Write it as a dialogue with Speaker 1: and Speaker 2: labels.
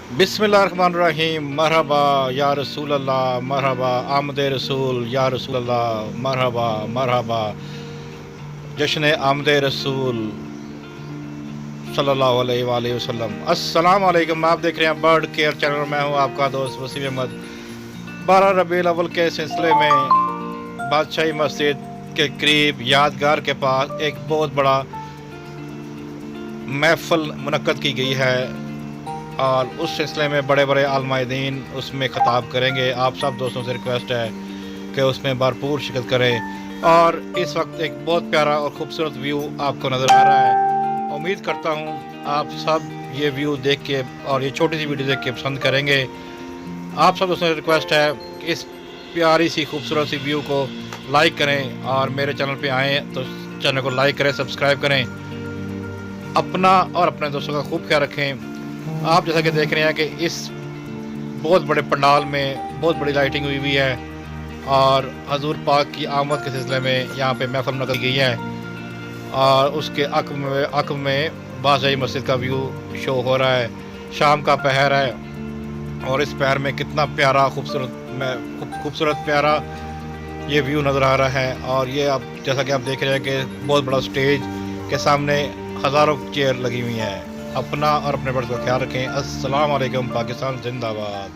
Speaker 1: बिस्मिल्लाहिर्रहमानिर्रहीम। मरहबा या रसूल अल्लाह, मरहबा आमद रसूल या रसूल अल्लाह, मरहबा मरहबा जश्न आमद रसूल सल्लल्लाहु अलैहि वसल्लम। अस्सलाम वालेकुम। आप देख रहे हैं बर्ड केयर चैनल। मैं हूं आपका दोस्त वसीम अहमद। 12 रबीउल अव्वल के सिलसिले में बादशाही मस्जिद के करीब यादगार के पास एक बहुत बड़ा महफिल मुनक्कद की गई है और उस सिलसिले में बड़े बड़े आलमादीन उसमें ख़ताब करेंगे। आप सब दोस्तों से रिक्वेस्ट है कि उसमें भरपूर शिरकत करें। और इस वक्त एक बहुत प्यारा और ख़ूबसूरत व्यू आपको नज़र आ रहा है। उम्मीद करता हूँ आप सब ये व्यू देख के और ये छोटी सी वीडियो देख के पसंद करेंगे। आप सब दोस्तों से रिक्वेस्ट है कि इस प्यारी सी खूबसूरत सी व्यू को लाइक करें और मेरे चैनल पे आएँ तो चैनल को लाइक करें, सब्सक्राइब करें। अपना और अपने दोस्तों का खूब ख्याल रखें। आप जैसा कि देख रहे हैं कि इस बहुत बड़े पंडाल में बहुत बड़ी लाइटिंग हुई हुई है और हजूर पाक की आमद के सिलसिले में यहाँ पे महफिल मुनक्कद की गई है और उसके अक़ब में बादशाही मस्जिद का व्यू शो हो रहा है। शाम का पहर है और इस पहर में कितना प्यारा खूबसूरत प्यारा ये व्यू नज़र आ रहा है। और ये आप जैसा कि आप देख रहे हैं कि बहुत बड़ा स्टेज के सामने हज़ारों चेयर लगी हुई हैं। अपना और अपने बड़े का ख्याल रखें। अस्सलाम वालेकुम। पाकिस्तान जिंदाबाद।